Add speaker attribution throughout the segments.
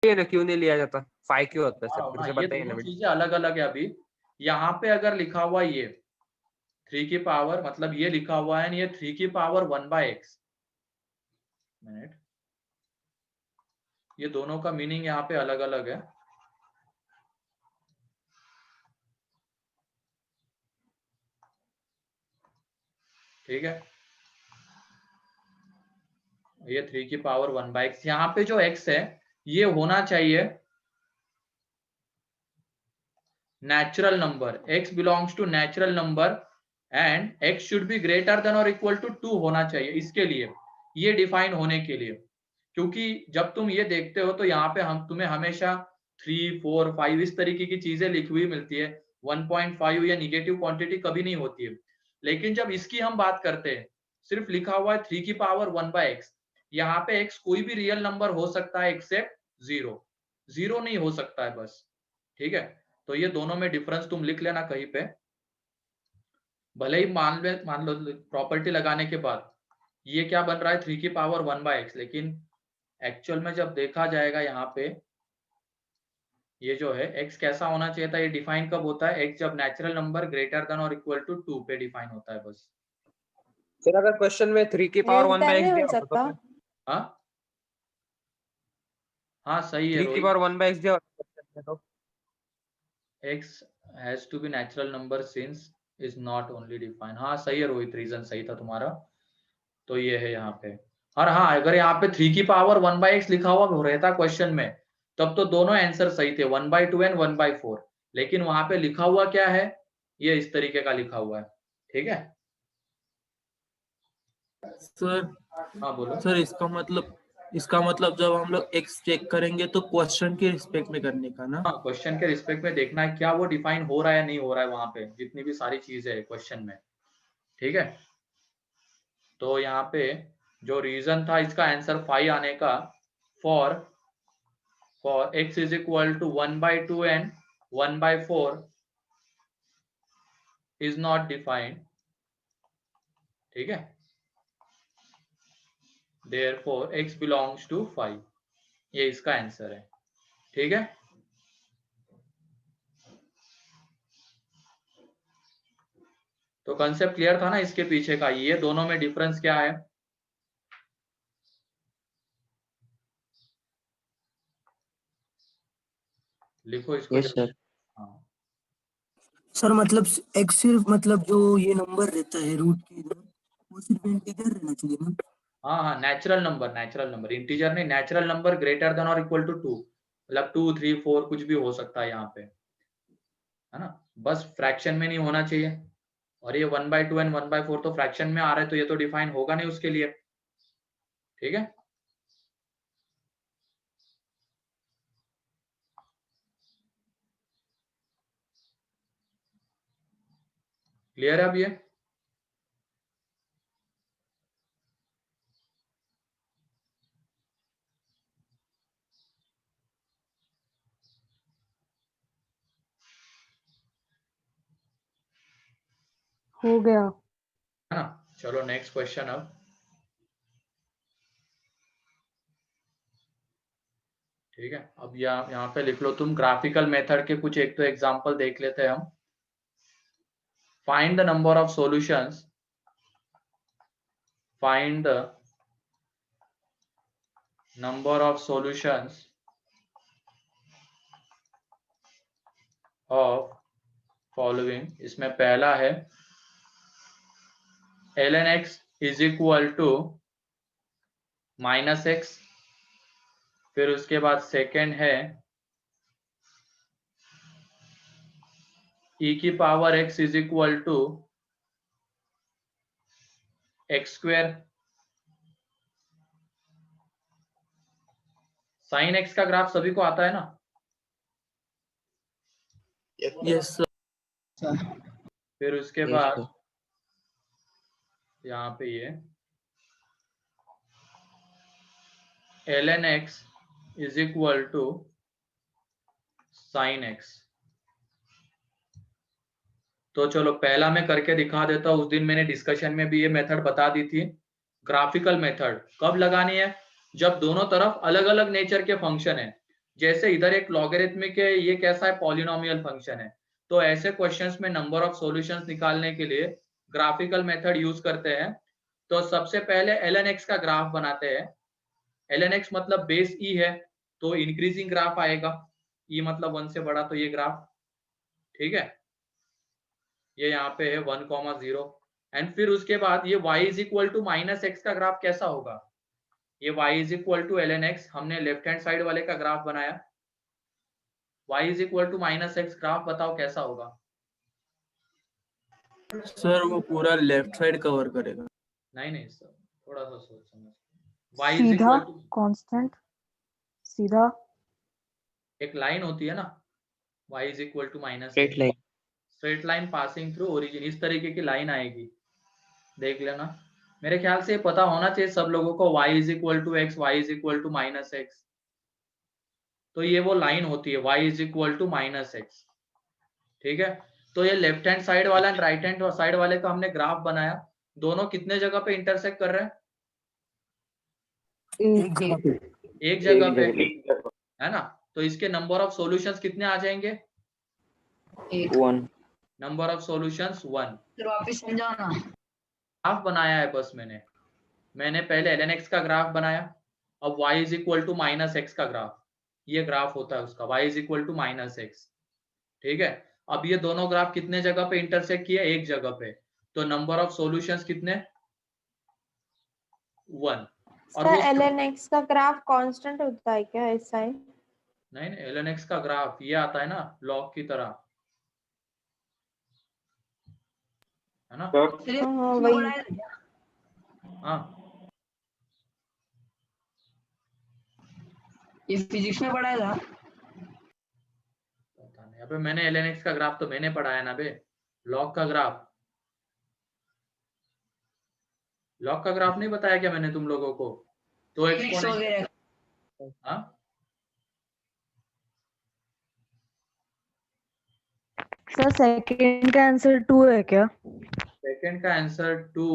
Speaker 1: ये ना क्यों नहीं लिया जाता, फाइव क्यों होता है सर, फिर से
Speaker 2: ये
Speaker 1: बताइए ना
Speaker 2: दोनों
Speaker 1: बेटा।
Speaker 2: चीजें अलग अलग है। अभी यहाँ पे अगर लिखा हुआ ये 3 की पावर, मतलब ये लिखा हुआ है, ये 3 की पावर 1/x, मिनट, ये दोनों का मीनिंग यहाँ पे अलग अलग है। ठीक है, ये 3 की पावर 1/x, यहाँ पे जो x है ये होना चाहिए natural number, x belongs to natural number and x should be greater than और इक्वल टू 2 होना चाहिए इसके लिए, ये डिफाइन होने के लिए। क्योंकि जब तुम ये देखते हो तो यहाँ पे हम तुम्हें हमेशा 3, 4, 5 इस तरीके की चीजें लिखी हुई मिलती है, 1.5 या निगेटिव क्वांटिटी कभी नहीं होती है। लेकिन जब इसकी हम बात करते हैं, सिर्फ लिखा हुआ है 3 की पावर 1/x, यहाँ पे x कोई भी रियल नंबर हो सकता है एक्सेप्ट 0, 0 नहीं हो सकता है बस। ठीक है, तो ये दोनों में डिफरेंस तुम लिख लेना कहीं पे, भले ही मान लो प्रॉपर्टी लगाने के बाद ये क्या बन रहा है 3 की पावर 1/x, लेकिन एक्चुअल में जब देखा जाएगा यहाँ पे ये जो है x कैसा होना चाहिए था, ये डिफाइन कब होता है, x जब नेचुरल नंबर ग्रेटर देन और इक्वल टू 2 पे डिफाइन होता है बस।
Speaker 1: सर अगर क्वेश्चन में 3 की पावर 1/x
Speaker 3: नहीं
Speaker 1: दिया
Speaker 3: हो
Speaker 1: होता तो
Speaker 3: सकता।
Speaker 1: फिर
Speaker 2: हाँ हाँ सही है
Speaker 1: 3 की
Speaker 2: रोहित,
Speaker 1: पावर 1/x दिया होता question में तो
Speaker 2: x has to be natural number since is not only define, हाँ सही है रोहित, रीजन सही था तुम्हारा। तो ये है यहाँ पे, और हाँ अगर यहाँ पे 3 की पावर 1/x लिखा हुआ रहता क्वेश्चन में, तब तो दोनों आंसर सही थे, 1/2 एंड 1/4, लेकिन वहां पे लिखा हुआ क्या है, ये इस तरीके का लिखा हुआ है। ठीक है
Speaker 4: सर
Speaker 2: हाँ बोलो।
Speaker 4: सर इसका मतलब जब हम लोग एक्स चेक करेंगे तो क्वेश्चन के रिस्पेक्ट में करने का ना।
Speaker 2: हाँ क्वेश्चन के रिस्पेक्ट में देखना है क्या वो डिफाइन हो रहा है या नहीं हो रहा है वहां पे, जितनी भी सारी चीजें है क्वेश्चन में। ठीक है, तो यहाँ पे जो रीजन था इसका आंसर 5 आने का, for x is equal to 1/2 and 1/4 is not defined. ठीक है, therefore x belongs to 5, ये इसका आंसर है। ठीक है, तो कंसेप्ट क्लियर था ना इसके पीछे का, ये दोनों में डिफरेंस क्या है। लिखो इसको।
Speaker 5: Yes sir.
Speaker 2: हाँ
Speaker 6: सर मतलब x सिर्फ मतलब जो ये नंबर रहता है रूट के इधर, वो सिर्फ इंटीजर रहना चाहिए ना।
Speaker 2: हाँ नेचुरल नंबर, इंटीजर नहीं, नेचुरल नंबर ग्रेटर देन और इक्वल टू 2, मतलब 2, 3, 4 कुछ भी हो सकता है यहाँ पे, है ना, बस फ्रैक्शन में नहीं होना चाहिए। और ये 1/2 एंड 1/4 तो फ्रैक्शन में आ रहा है, तो ये तो डिफाइन होगा नहीं उसके लिए। ठीक है, क्लियर है अब ये।
Speaker 3: हो गया।
Speaker 2: है ना, चलो नेक्स्ट क्वेश्चन अब। ठीक है, अब यहाँ पे लिख लो तुम, ग्राफिकल मेथड के कुछ एक तो एग्जांपल देख लेते हैं हम। Find the number of solutions, find the number of solutions of following. इसमें पहला है ln x is equal to -x, फिर उसके बाद सेकेंड है e की power x is equal to x²। Sine x का ग्राफ सभी को आता है ना।
Speaker 4: Yes sir.
Speaker 2: फिर उसके
Speaker 5: यस
Speaker 2: बाद
Speaker 5: सर।
Speaker 2: यहाँ पे ये ln x is equal to sine x। तो चलो पहला मैं करके दिखा देता हूँ, उस दिन मैंने डिस्कशन में भी ये मेथड बता दी थी। ग्राफिकल मेथड कब लगानी है, जब दोनों तरफ अलग अलग नेचर के फंक्शन है, जैसे इधर एक लॉगरिथमिक है, ये कैसा है, पॉलिनोमियल फंक्शन है। तो ऐसे क्वेश्चंस में नंबर ऑफ सॉल्यूशंस निकालने के लिए ग्राफिकल मेथड यूज करते हैं। तो सबसे पहले ln x का ग्राफ बनाते हैं। ln x मतलब बेस e है, तो इंक्रीजिंग ग्राफ आएगा। e मतलब 1 से बड़ा, तो ये ग्राफ, ठीक है, ये यहाँ पे है 1,0। एंड फिर उसके बाद ये y is equal to minus x का ग्राफ कैसा होगा, ये y is equal to ln x, हमने लेफ्ट हैंड साइड वाले का ग्राफ बनाया। y is equal to minus x graph बताओ कैसा होगा।
Speaker 4: सर वो पूरा लेफ्ट साइड कवर करेगा।
Speaker 2: नहीं सर, थोड़ा सा सोच समझ। y इज
Speaker 3: सीधा
Speaker 2: इक्वल टू,
Speaker 3: कांस्टेंट, सीधा
Speaker 2: एक लाइन होती है ना, y is equal to minus, straight line passing through origin, इस तरीके की लाइन आएगी, देख लेना। मेरे ख्याल से पता होना चाहिए सब लोगों को, y is equal to x, y is equal to minus x. तो ये वो लाइन होती है y is equal to minus x, ठीक है। तो ये लेफ्ट हैंड साइड वाला एंड राइट हैंड साइड वाले का हमने ग्राफ बनाया। दोनों कितने जगह पे इंटरसेक्ट कर रहे हैं, एक जगह पे, है ना। तो इसके नंबर ऑफ सॉल्यूशंस कितने आ जाएंगे,
Speaker 5: 1।
Speaker 2: Number of solutions 1।
Speaker 5: फिर वापस समझाओ ना।
Speaker 2: ग्राफ बनाया है बस मैंने पहले ln x का ग्राफ बनाया, अब y is equal to minus x का ग्राफ, ये ग्राफ होता है उसका, y is equal to minus x, ठीक है। अब ये दोनों ग्राफ कितने जगह पे इंटरसेक्ट किया, एक जगह पे, तो नंबर ऑफ सॉल्यूशंस कितने, 1। और
Speaker 7: सर
Speaker 2: वो
Speaker 7: ln x का ग्राफ कांस्टेंट होता है क्या ऐसा है?
Speaker 2: नहीं ln x का ग्राफ ये आता है ना लॉग की तरह, है ना।
Speaker 7: हाँ वही।
Speaker 2: हाँ
Speaker 5: ये फिजिक्स में पढ़ाया था।
Speaker 2: पता नहीं, अबे मैंने ln x का ग्राफ तो मैंने पढ़ाया ना बे, लॉग का ग्राफ, लॉग का ग्राफ नहीं बताया क्या मैंने तुम लोगों को। तो एक्सपोनेंशियल, हाँ
Speaker 3: सर सेकंड का आंसर 2 है क्या?
Speaker 2: सेकंड का आंसर 2,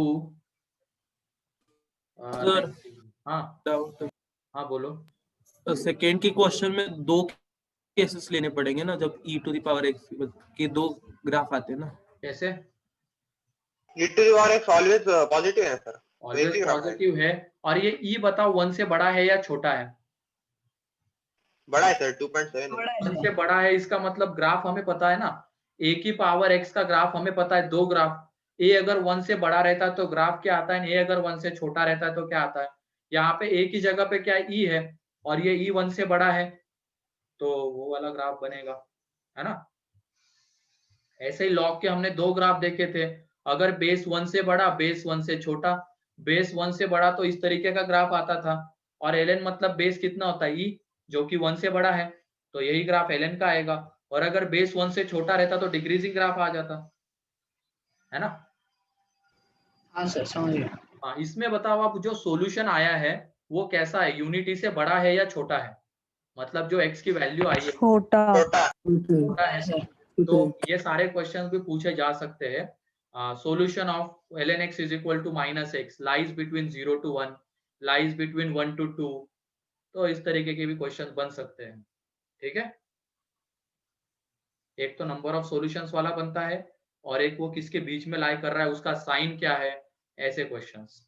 Speaker 4: सर
Speaker 2: हाँ
Speaker 4: डाउट,
Speaker 2: हाँ बोलो।
Speaker 4: तो सेकेंड की क्वेश्चन में 2 केसेस लेने पड़ेंगे ना, जब e to the power x के 2 ग्राफ आते हैं ना।
Speaker 2: कैसे,
Speaker 8: e to the power x always positive है सर,
Speaker 2: ऑलवेज पॉजिटिव है। और ये e बताओ 1 से बड़ा है या छोटा है,
Speaker 8: बड़ा है सर, 2.7
Speaker 2: 1 से बड़ा है, इसका मतलब ग्राफ हमें पता है ना, a की पावर x का ग्राफ हमें पता है, 2 ग्राफ, a अगर 1 से बड़ा रहता है तो ग्राफ क्या आता है, a अगर 1 से छोटा रहता है तो क्या आता है। यहाँ पे a की जगह पे क्या e है, और ये e 1 से बड़ा है, तो वो वाला ग्राफ बनेगा, है ना। ऐसे ही लॉग के हमने 2 ग्राफ देखे थे, अगर बेस 1 से बड़ा, बेस 1 से छोटा, बेस 1 से बड़ा तो इस तरीके का ग्राफ आता था। और ln मतलब बेस कितना होता है, e, जो कि 1 से बड़ा है, तो यही ग्राफ ln का आएगा। और अगर बेस 1 से छोटा रहता तो डिक्रीजिंग ग्राफ आ जाता, है ना।
Speaker 5: हाँ सर समझ गया।
Speaker 2: हाँ, इसमें बताओ आप, जो सॉल्यूशन आया है वो कैसा है, यूनिटी से बड़ा है या छोटा है, मतलब जो x की वैल्यू आई है
Speaker 3: छोटा।
Speaker 2: छोटा है। तो ये सारे क्वेश्चंस भी पूछे जा सकते हैं। Solution of ln x is equal to minus x lies between 0 to 1, lies between 1 to 2, तो इस तरीके के भी क्वेश्चन बन सकते हैं, ठीक है। एक तो नंबर ऑफ सॉल्यूशंस वाला बनता है, और एक वो किसके बीच में लाई कर रहा है, उसका साइन क्या है, ऐसे क्वेश्चंस।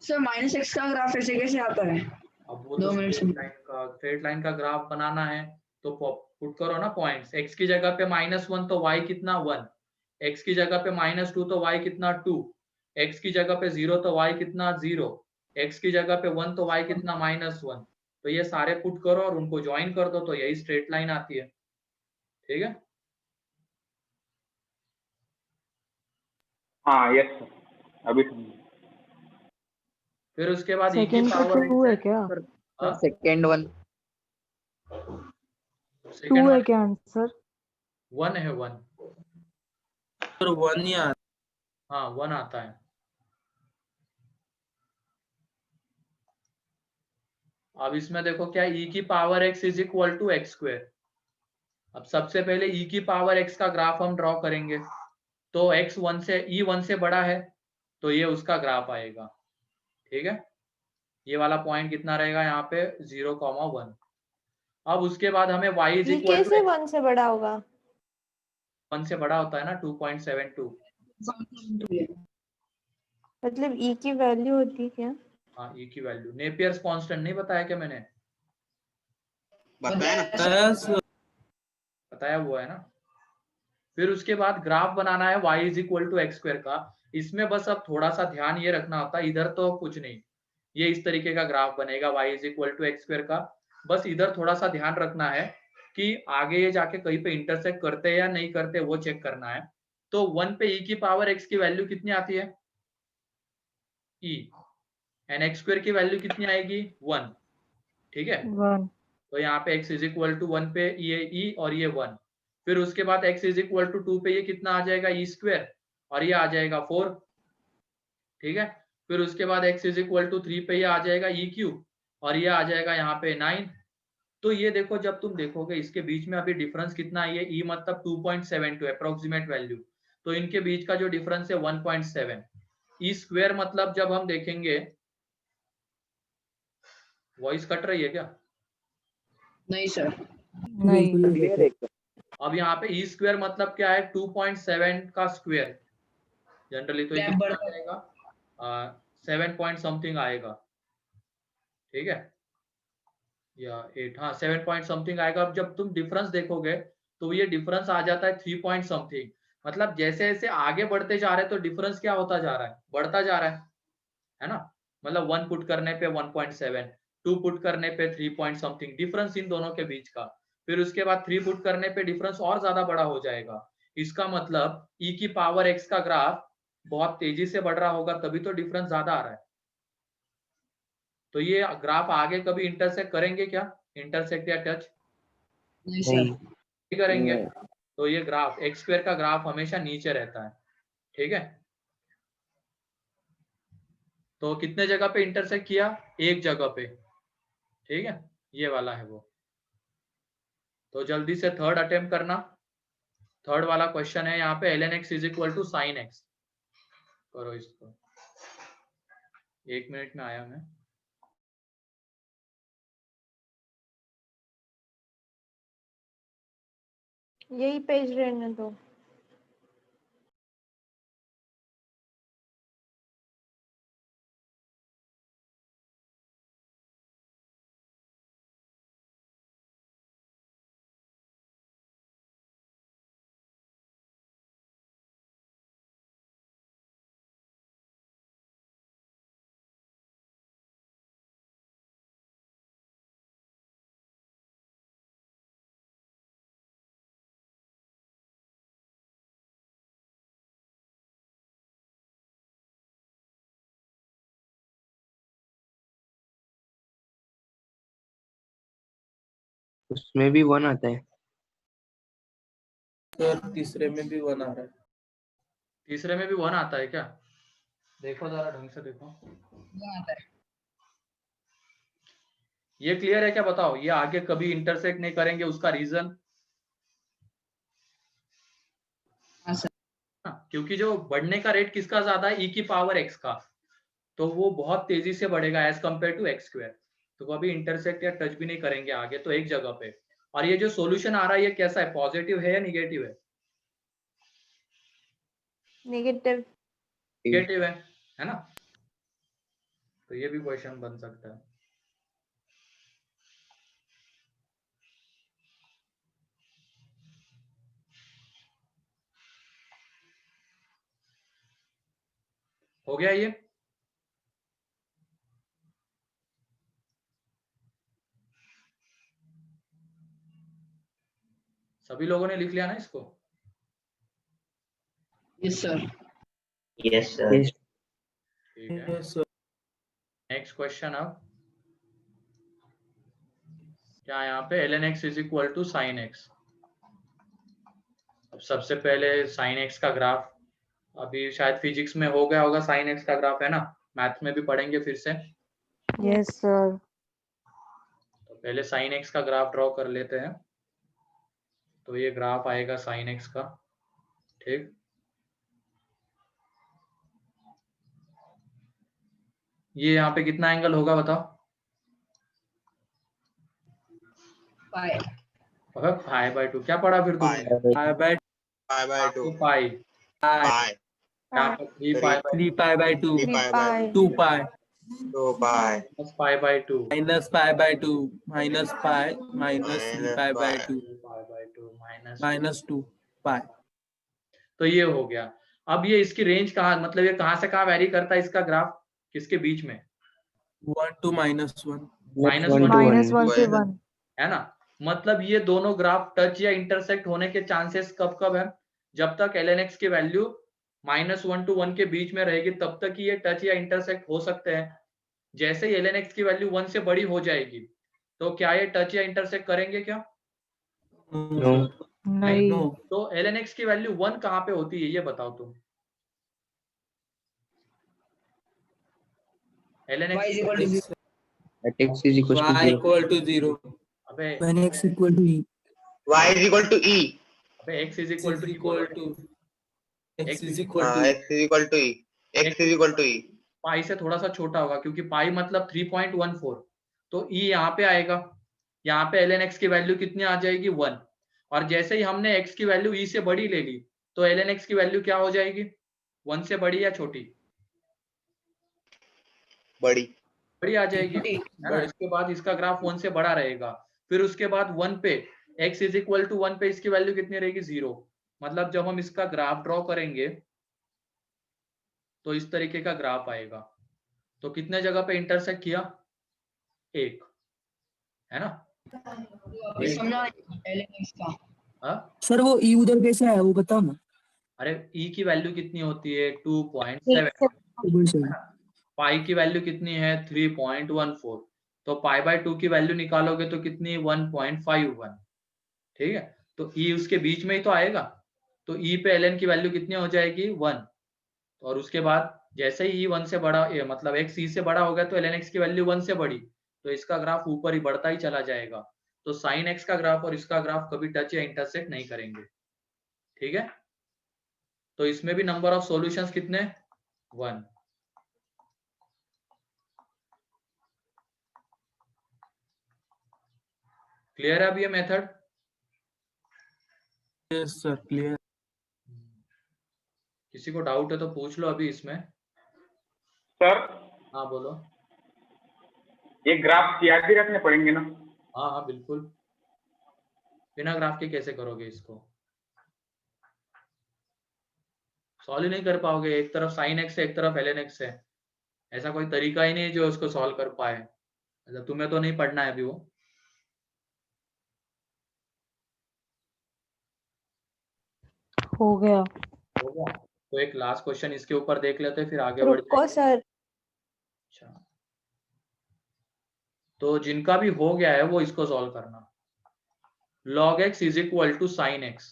Speaker 5: सर माइनस एक्स का ग्राफ ऐसे कैसे आता है?
Speaker 2: अब वो
Speaker 5: 2
Speaker 2: तो
Speaker 5: मिनट
Speaker 2: स्ट्रेट लाइन का ग्राफ बनाना है, तो पुट करो ना पॉइंट्स, x की जगह पे -1 तो y कितना 1, x की जगह पे -2 तो y कितना 2, x की जगह पे 0 तो y कितना 0, x की जगह पे 1 तो y कितना -1। तो ये सारे पुट करो और उनको ज्वाइन कर दो, तो यही स्ट्रेट लाइन आती है, ठीक है।
Speaker 9: हाँ यस सर, अभी समझ।
Speaker 2: फिर उसके बाद e की
Speaker 3: सेकंड का
Speaker 2: पावर
Speaker 3: 2 है क्या?
Speaker 5: सेकंड वन
Speaker 3: 2 है क्या आंसर?
Speaker 2: 1 है, 1,
Speaker 4: सर 1 ही आ,
Speaker 2: हाँ 1 आता है। अब इसमें देखो क्या, e की power x is equal to x square. अब सबसे पहले e की पावर x का ग्राफ हम ड्रॉ करेंगे, तो x 1 से e 1 से बड़ा है, तो ये उसका ग्राफ आएगा, ठीक है। ये वाला पॉइंट कितना रहेगा यहाँ पे 0,1। अब उसके बाद हमें y इज
Speaker 7: ये
Speaker 2: इक्वल
Speaker 7: कैसे
Speaker 2: टू
Speaker 7: 1 से बड़ा होगा?
Speaker 2: 1 से बड़ा होता है ना 2.72।
Speaker 7: मतलब e की वैल्यू होती है क्या?
Speaker 2: हाँ e की वैल्यू नेपियर्स कांस्टेंट नहीं बताया क्या मैंने?
Speaker 8: बताया ना।
Speaker 4: यस
Speaker 2: बताया हुआ है ना। फिर उसके बाद ग्राफ बनाना है y is equal to x square का। इसमें बस अब थोड़ा सा ध्यान ये रखना होता है, इधर तो कुछ नहीं, ये इस तरीके का ग्राफ बनेगा y is equal to x square का। बस इधर थोड़ा सा ध्यान रखना है कि आगे ये जाके कहीं पे इंटरसेक्ट करते हैं या नहीं करते, वो चेक करना है। तो 1 पे e की पावर x की वैल्यू कितनी आती है? e एंड एक्स स्क्वायर की वैल्यू कितनी आएगी? 1। ठीक है,
Speaker 3: 1.
Speaker 2: तो यहाँ पे x इज इक्वल टू 1 पे ये e और ये 1। फिर उसके बाद x इज इक्वल टू 2 पे ये कितना आ जाएगा? e स्क्वायर, और ये आ जाएगा 4। ठीक है, फिर उसके बाद x इज इक्वल टू 3 पे ये आ जाएगा e क्यूब, और ये आ जाएगा यहाँ पे 9। तो ये देखो, जब तुम देखोगे इसके बीच में अभी डिफरेंस कितना है, ये e मतलब 2.72 अप्रोक्सीमेट वैल्यू, तो इनके बीच का जो डिफरेंस है 1.7। e स्क्वायर मतलब जब हम देखेंगे, वॉइस कट रही है क्या?
Speaker 5: नहीं सर।
Speaker 3: नहीं.
Speaker 1: क्लियर है क्या?
Speaker 2: अब यहाँ पे ई स्क्वायर मतलब क्या है? 2.7 का स्क्वायर। जनरली तो ये
Speaker 5: Gap
Speaker 2: कितना
Speaker 5: बढ़ता
Speaker 2: आ जाएगा? 7 पॉइंट समथिंग आएगा। ठीक है, या 8, हाँ 7 पॉइंट समथिंग आएगा। अब जब तुम डिफरेंस देखोगे तो ये डिफरेंस आ जाता है 3 पॉइंट समथिंग। मतलब जैसे जैसे आगे बढ़ते जा रहे हैं तो डिफरेंस क्या होता जा रहा है? बढ़ता जा रहा है ना। मतलब 1 पुट करने पे 1.7, 2 पुट करने पे 3 पॉइंट समथिंग डिफरेंस इन दोनों के बीच का। फिर उसके बाद 3 पुट करने पे डिफरेंस और ज्यादा बड़ा हो जाएगा। इसका मतलब e की पावर x का ग्राफ बहुत तेजी से बढ़ रहा होगा, तभी तो डिफरेंस ज्यादा आ रहा है। तो ये ग्राफ आगे कभी इंटरसेक्ट करेंगे क्या? इंटरसेक्ट या टच
Speaker 5: नहीं सर।
Speaker 2: नहीं करेंगे। तो ये ग्राफ एक्स स्क्वायर का ग्राफ हमेशा नीचे रहता है। ठीक है, तो कितने जगह पे इंटरसेक्ट किया? एक जगह पे। ठीक है, ये वाला है वो। तो जल्दी से थर्ड अटेम्प्ट करना। थर्ड वाला क्वेश्चन है यहाँ पे ln x is equal to sine x. करो इसको, 1 मिनट में आया मैं।
Speaker 7: यही पेज रहने दो।
Speaker 1: उसमें भी 1 आता है।
Speaker 4: सर तीसरे में भी 1 आ रहा है।
Speaker 2: तीसरे में भी 1 आता है क्या? देखो जरा ढंग से देखो। ये क्लियर है क्या? बताओ, ये आगे कभी इंटरसेक्ट नहीं करेंगे, उसका रीजन? क्योंकि जो बढ़ने का रेट किसका ज्यादा है? e की पावर x का, तो वो बहुत तेजी से बढ़ेगा as compare to x square. तो कभी इंटरसेक्ट या टच भी नहीं करेंगे आगे, तो एक जगह पे। और ये जो सॉल्यूशन आ रहा है ये कैसा है? पॉजिटिव है या निगेटिव है?
Speaker 7: नेगेटिव।
Speaker 2: निगेटिव है ना। तो ये भी क्वेश्चन बन सकता है। हो गया ये? सभी लोगों ने लिख लिया ना इसको?
Speaker 5: Yes sir.
Speaker 8: Yes sir.
Speaker 2: ठीक है,
Speaker 4: यस सर।
Speaker 2: Next question. अब क्या यहाँ पे ln x is equal to sine x. अब सबसे पहले साइन एक्स का ग्राफ, अभी शायद फिजिक्स में हो गया होगा, साइन एक्स का ग्राफ है ना, मैथ में भी पढ़ेंगे फिर से।
Speaker 3: Yes, sir.
Speaker 2: तो पहले साइन एक्स का ग्राफ ड्रॉ कर लेते हैं। तो ये ग्राफ आएगा साइन एक्स का। ठीक, ये यहाँ पे कितना एंगल होगा बताओ?
Speaker 5: पाई।
Speaker 2: अबे पाई बाय 2 क्या पढ़ा फिर तुमने?
Speaker 4: Pi by
Speaker 8: pi by 2
Speaker 2: pi
Speaker 8: pi
Speaker 2: यहाँ पे 3 pi by
Speaker 4: 3 pi by 2
Speaker 8: 3 pi by
Speaker 7: pi
Speaker 4: 2 pi
Speaker 8: 2 pi
Speaker 2: plus pi by 2
Speaker 4: minus pi by 2 minus pi minus 3 pi by 2
Speaker 2: pi by 2 minus
Speaker 4: minus 2 पाई।
Speaker 2: तो ये हो गया। अब ये इसकी रेंज कहाँ, मतलब ये कहाँ से कहाँ वेरी करता है इसका ग्राफ, किसके बीच में?
Speaker 4: 1 to -1
Speaker 2: minus
Speaker 1: one
Speaker 2: one
Speaker 1: to
Speaker 3: minus
Speaker 1: one.
Speaker 3: 1 से 1
Speaker 2: है ना। मतलब ये दोनों ग्राफ टच या इंटरसेक्ट होने के चांसेस कब कब है? जब तक ln(x) की वैल्यू -1 to 1 के बीच में रहेगी तब तक ये टच या इंटरसेक्ट हो सकते हैं। जैसे ही ln(x) की वैल्यू 1 से बड़ी हो जाएगी तो क्या ये टच या इंटरसेक्ट करेंगे क्या?
Speaker 1: No.
Speaker 3: नहीं
Speaker 4: नो
Speaker 2: तो ln(x) की वैल्यू 1 कहाँ पे होती है ये बताओ तुम? ln(x)
Speaker 5: y is equal to 0.
Speaker 1: At x is equals to
Speaker 4: y
Speaker 1: 0.
Speaker 4: equal to 0
Speaker 2: अबे
Speaker 6: when x equal to e.
Speaker 8: y is equal to e
Speaker 2: x is equal to
Speaker 4: x is equal to
Speaker 8: x is equal to e x is equal to e
Speaker 2: पाई से थोड़ा सा छोटा होगा क्योंकि पाई मतलब 3.14, तो e यहाँ पे आएगा। यहाँ पे ln(x) की वैल्यू कितनी आ जाएगी? 1। और जैसे ही हमने x की वैल्यू e से बड़ी ले ली तो ln(x) की वैल्यू क्या हो जाएगी? 1 से बड़ी या छोटी?
Speaker 8: बड़ी
Speaker 2: बड़ी आ जाएगी,
Speaker 5: बड़ी।
Speaker 2: है ना। इसके बाद इसका ग्राफ 1 से बड़ा रहेगा। फिर उसके बाद 1 पे x इज इक्वल टू 1 पे इसकी वैल्यू कितनी रहेगी? 0। मतलब जब हम इसका ग्राफ ड्रॉ करेंगे तो इस तरीके का ग्राफ आएगा। तो कितने जगह पे इंटरसेक्ट किया? 1, है ना।
Speaker 5: अभी समझा ln(x) का।
Speaker 2: हाँ?
Speaker 6: सर वो e उधर कैसे आया वो बताओ ना।
Speaker 2: अरे e की वैल्यू कितनी होती है? 2.7,
Speaker 3: एक से
Speaker 6: ऊपर से।
Speaker 2: पाई की वैल्यू कितनी है? 3.14। तो पाई बाय 2 की वैल्यू निकालोगे तो कितनी? 1.51। ठीक है, तो e उसके बीच में ही तो आएगा। तो e पे ln की वैल्यू कितनी हो जाएगी? 1। और उसके बाद जैसे ही e 1 से बड़ा मतलब x e से बड़ा हो गया तो ln(x) की वैल्यू 1 से बड़ी, तो इसका ग्राफ ऊपर ही बढ़ता ही चला जाएगा। तो sin x का ग्राफ और इसका ग्राफ कभी टच या इंटरसेक्ट नहीं करेंगे। ठीक है, तो इसमें भी नंबर ऑफ सॉल्यूशंस कितने? 1। क्लियर है अब ये मेथड?
Speaker 4: Yes sir clear.
Speaker 2: किसी को डाउट है तो पूछ लो अभी इसमें।
Speaker 9: सर
Speaker 2: हाँ बोलो।
Speaker 9: ये ग्राफ याद भी रखने पड़ेंगे ना?
Speaker 2: हाँ हाँ बिल्कुल, बिना ग्राफ के कैसे करोगे इसको? सॉल्व ही नहीं कर पाओगे। एक तरफ sin x है, एक तरफ ln(x) है। ऐसा कोई तरीका ही नहीं जो उसको सॉल्व कर पाए। मतलब तुम्हें तो नहीं पढ़ना है अभी वो।
Speaker 3: हो गया।
Speaker 2: हो गया। तो एक लास्ट क्वेश्चन इसके ऊपर देख लेते हैं फिर आगे बढ़
Speaker 7: रुको
Speaker 2: जाएंगे।
Speaker 7: सर,
Speaker 2: अच्छा, तो जिनका भी हो गया है वो इसको सॉल्व करना। log x is equal to sin x,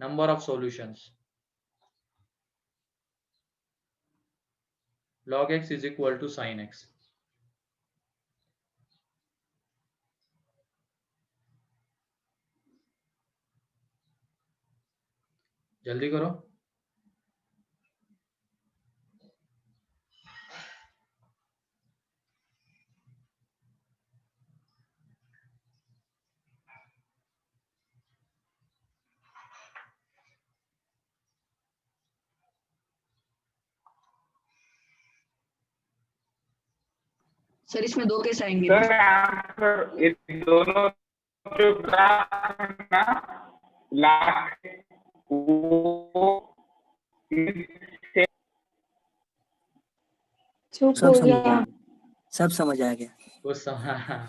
Speaker 2: number of solutions. log x is equal to sin x। जल्दी करो।
Speaker 5: सर इसमें 2 केस आएंगे।
Speaker 9: सर आंसर ये दोनों जो ग्राफ है ना लास्ट वो
Speaker 7: चुप
Speaker 6: सब
Speaker 7: हो
Speaker 6: समझ
Speaker 7: जा।
Speaker 6: गया सब समझ आ गया।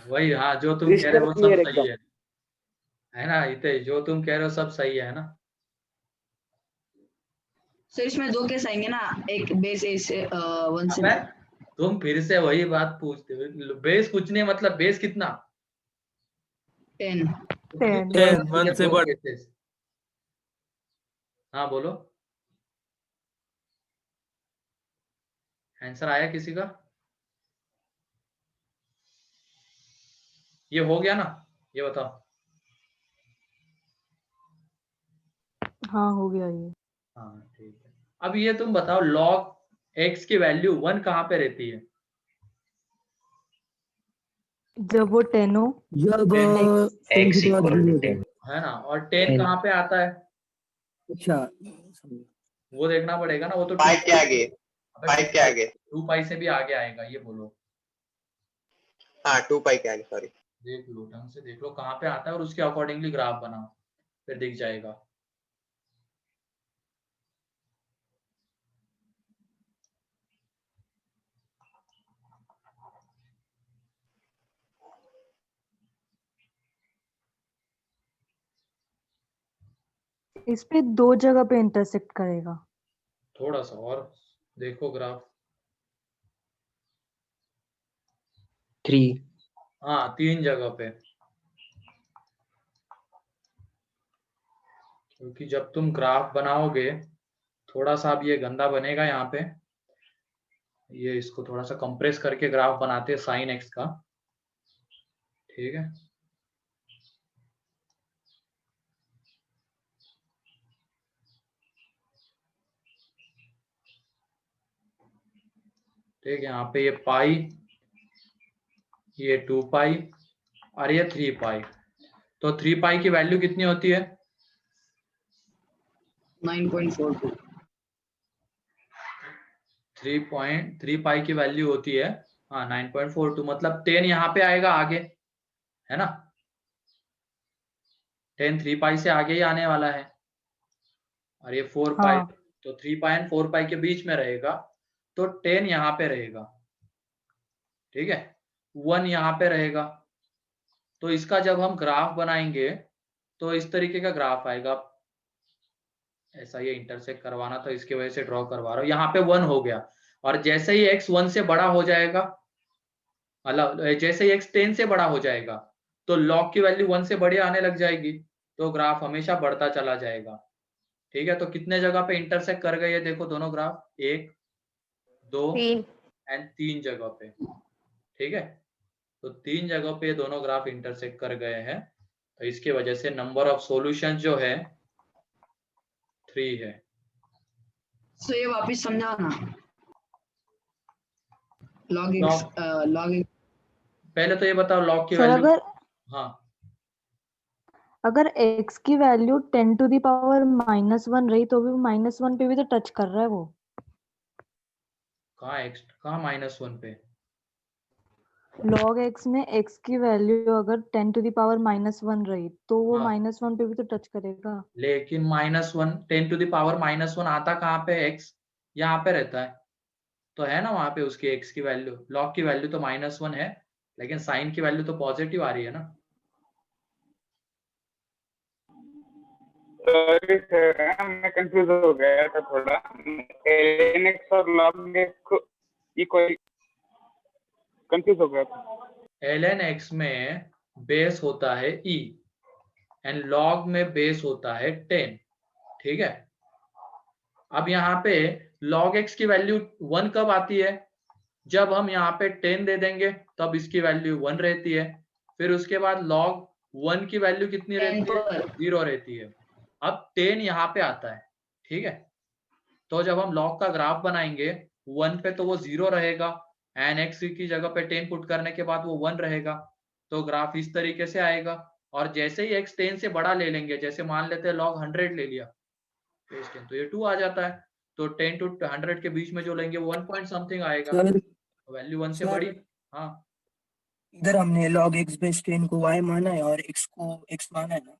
Speaker 2: वही, हाँ जो तुम कह रहे हो वो सब सही है ना हितेश? जो तुम कह रहे हो सब सही है ना?
Speaker 5: सर इसमें 2 केस आएंगे ना, एक बेस ए से 1 से।
Speaker 2: अबे, तुम फिर से वही बात पूछते हो। बेस कुछ नहीं, मतलब बेस कितना?
Speaker 5: 10।
Speaker 3: 10
Speaker 4: 1 से बढ़।
Speaker 2: हाँ बोलो, आंसर आया किसी का? ये हो गया ना, ये बताओ।
Speaker 3: हाँ हो गया ये।
Speaker 2: हाँ ठीक है। अब ये तुम बताओ, log x की वैल्यू 1 कहाँ पे रहती है?
Speaker 3: जब वो 10 हो।
Speaker 6: जब
Speaker 1: X
Speaker 6: 10 की पावर
Speaker 1: equal to
Speaker 6: 0
Speaker 1: 10.
Speaker 2: है ना, और 10
Speaker 1: 10.
Speaker 2: कहाँ पे आता है
Speaker 6: अच्छा
Speaker 2: वो देखना पड़ेगा ना, वो तो
Speaker 8: 5 के आगे, 5 के आगे,
Speaker 2: 2 पाई से भी आगे आएगा, ये बोलो।
Speaker 8: हाँ 2 पाई के आगे, सॉरी।
Speaker 2: देख लो, ढंग से देख लो कहाँ पे आता है और उसके अकॉर्डिंगली ग्राफ बनाओ, फिर दिख जाएगा।
Speaker 3: इस पे 2 जगह पे इंटरसेक्ट करेगा।
Speaker 2: थोड़ा सा और देखो ग्राफ।
Speaker 1: 3.
Speaker 2: हाँ 3 जगह पे, क्योंकि जब तुम ग्राफ बनाओगे थोड़ा सा अब ये गंदा बनेगा यहाँ पे, ये इसको थोड़ा सा कंप्रेस करके ग्राफ बनाते हैं साइन एक्स का, ठीक है। ठीक है, यहाँ पे ये पाई, ये 2 पाई और ये 3 पाई। तो 3 पाई की वैल्यू कितनी होती है?
Speaker 5: 9.42।
Speaker 2: 3 पाई की वैल्यू होती है, हाँ 9.42, मतलब 10 यहाँ पे आएगा आगे, है ना। 10 3 पाई से आगे ही आने वाला है, और ये 4 पाई,
Speaker 3: हाँ।
Speaker 2: तो 3 पाई एंड 4 पाई के बीच में रहेगा, तो 10 यहाँ पे रहेगा, ठीक है। 1 यहाँ पे रहेगा, तो इसका जब हम ग्राफ बनाएंगे तो इस तरीके का ग्राफ आएगा। ऐसा ये इंटरसेक्ट करवाना था, इसकी वजह से ड्रॉ करवा रहा हूँ। यहाँ पे 1 हो गया, और जैसे ही x 1 से बड़ा हो जाएगा, मतलब जैसे ही x 10 से बड़ा हो जाएगा, तो log की वैल्यू 1 से बड़ी आने लग जाएगी, तो ग्राफ हमेशा बढ़ता चला जाएगा, ठीक है। तो कितने जगह पे इंटरसेक्ट कर गए ये देखो दोनों ग्राफ, 1 2
Speaker 7: 3
Speaker 2: एंड 3 जगह पे, ठीक है। तो 3 जगह पे दोनों ग्राफ इंटरसेक्ट कर गए हैं, तो इसकी वजह से नंबर ऑफ सॉल्यूशन जो है 3 है।
Speaker 5: सो ये वापस समझाना। log x
Speaker 2: Log-
Speaker 5: log x
Speaker 2: पहले तो ये बताओ log की
Speaker 3: सर
Speaker 2: वैल्यू। हाँ
Speaker 3: अगर x की वैल्यू 10 टू द पावर -1 रही तो भी -1 पे भी तो टच कर रहा है वो।
Speaker 2: कहाँ x, कहाँ -1 पे?
Speaker 3: log x में x की वैल्यू अगर 10 टू द पावर -1 रही तो वो
Speaker 2: हाँ।
Speaker 3: -1 पे भी तो टच करेगा।
Speaker 2: लेकिन -1, 10 टू द पावर -1 आता कहाँ पे? x यहाँ पे रहता है, तो है ना वहां पे उसकी x की वैल्यू, log की वैल्यू तो -1 है, लेकिन साइन की वैल्यू तो पॉजिटिव आ रही है ना।
Speaker 9: सॉरी सर, मैं कंफ्यूज हो गया था थोड़ा। ln x और log x को इक्वल कंफ्यूज हो गया था।
Speaker 2: ln x में बेस होता है e एंड log में बेस होता है 10, ठीक है। अब यहाँ पे log x की वैल्यू 1 कब आती है? जब हम यहाँ पे 10 दे देंगे तब इसकी वैल्यू 1 रहती है, फिर उसके बाद log 1 की वैल्यू कितनी रहती है? 0 रहती है। अब 10 यहाँ पे आता है, ठीक है। तो जब हम log का ग्राफ बनाएंगे 1 पे तो वो 0 रहेगा, एंड x की जगह पे 10 पुट करने के बाद वो 1 रहेगा, तो ग्राफ इस तरीके से आएगा। और जैसे ही x 10 से बड़ा ले लेंगे, जैसे मान लेते हैं log 100 ले लिया, तो ये 2 आ जाता है, तो 10 टू 100 के बीच में जो लेंगे 1 पॉइंट समथिंग आएगा,
Speaker 6: सर
Speaker 2: वैल्यू 1 से
Speaker 6: सर
Speaker 2: बड़ी। हाँ
Speaker 6: इधर हमने log x बेस 10 को y माना है और x को x माना है ना,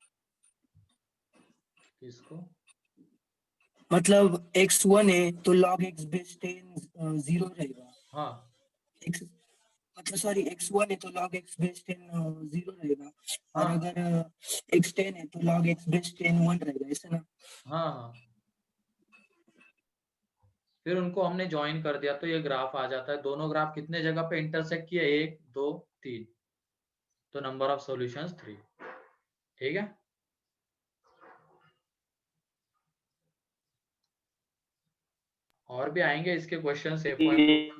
Speaker 2: इसको
Speaker 6: मतलब x 1 है तो log x बेस 10 0 रहेगा।
Speaker 2: हाँ
Speaker 6: x मतलब सॉरी x 1 है तो log x बेस 10 0 रहेगा, और
Speaker 2: हाँ
Speaker 6: अगर x 10 है तो log x बेस 10 1 रहेगा, ऐसा ना।
Speaker 2: हाँ हाँ, फिर उनको हमने ज्वाइन कर दिया तो ये ग्राफ आ जाता है। दोनों ग्राफ कितने जगह पे इंटरसेक्ट किए? 1 2 3, तो नंबर ऑफ सॉल्यूशंस 3, ठीक है। और भी आएंगे इसके क्वेश्चन से, पढ़ेंगे।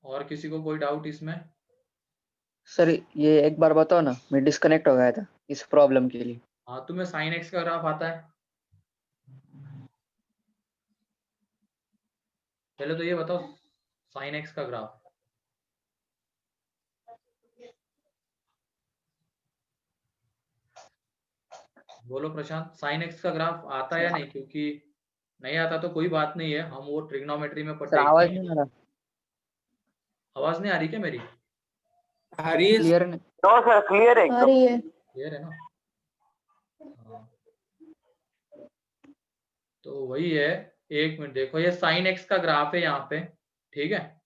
Speaker 2: और किसी को कोई डाउट इसमें?
Speaker 1: सर ये एक बार बताओ ना, मैं डिस्कनेक्ट हो गया था इस प्रॉब्लम के लिए।
Speaker 2: हाँ, तुम्हें साइन एक्स का ग्राफ आता है? पहले तो ये बताओ साइन एक्स का ग्राफ। बोलो प्रशांत, साइन एक्स का ग्राफ आता है या नहीं? क्योंकि नहीं आता तो कोई बात नहीं है, हम वो ट्रिग्नोमेट्री में
Speaker 1: सर आवाज
Speaker 2: देखते
Speaker 1: नहीं
Speaker 2: हैं।
Speaker 1: आ रहा,
Speaker 2: आवाज नहीं आ रही क्या मेरी?
Speaker 4: आ रही है
Speaker 1: क्लियर नहीं।
Speaker 9: नो सर, क्लियर है
Speaker 7: आ
Speaker 9: एकदम।
Speaker 7: रही है।
Speaker 2: क्लियर है ना? हाँ। तो वही है, एक मिनट देखो, ये साइन एक्स का ग्राफ है यहाँ पे, ठीक है,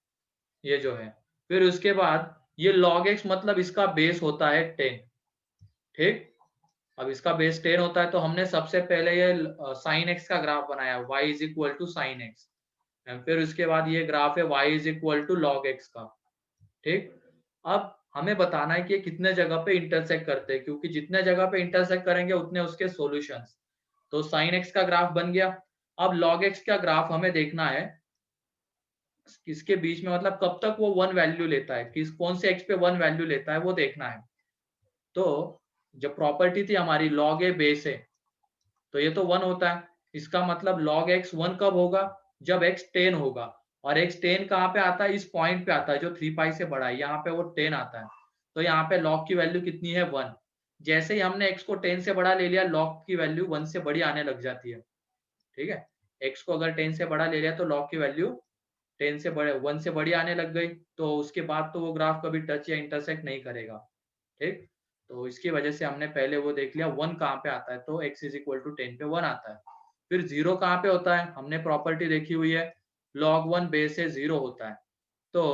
Speaker 2: ये जो है। फिर उसके बाद ये log x मतलब इसका बेस होता है 10, ठीक। अब इसका बेस 10 होता है तो हमने सबसे पहले ये साइन एक्स का ग्राफ बनाया, y is equal to sine x. फिर उसके बाद ये ग्राफ है y is equal to log x का, ठीक। अब हमें बताना है कि ये कितने जगह पे इंटरसेक्ट करते हैं, क्योंकि जितने जगह पे इंटरसेक्ट करेंगे उतने उसके सॉल्यूशंस। तो साइन एक्स का ग्राफ बन गया। अब लॉग एक्स का ग्राफ हमें देखना है किसके बीच में, मतलब कब तक वो 1 वैल्यू लेता है, किस कौन से एक्स पे 1 वैल्यू लेता है वो देखना है। तो जब प्रॉपर्टी थी हमारी log a बेस है, तो ये तो 1 होता है, इसका मतलब log x 1 कब होगा, जब x 10 होगा। और x 10 कहाँ पे आता है, इस पॉइंट पे आता है जो 3 पाई से बड़ा है, यहाँ पे वो 10 आता है। तो यहाँ पे log की वैल्यू कितनी है, 1। जैसे ही हमने x को 10 से बड़ा ले लिया, log की वैल्यू 1 से बड़ी आने लग जाती है, ठीक है। x को अगर 10 से बड़ा ले लिया तो log की वैल्यू 10 से बड़े 1 से बड़ी आने लग गई, तो उसके बाद तो वो ग्राफ कभी टच या इंटरसेक्ट नहीं करेगा, ठीक। तो इसकी वजह से हमने पहले वो देख लिया 1 कहाँ पे आता है, तो x इज इक्वल टू 10 पे 1 आता है। फिर 0 कहाँ पे होता है, हमने प्रॉपर्टी देखी हुई है, log 1 बेस से 0 होता है। तो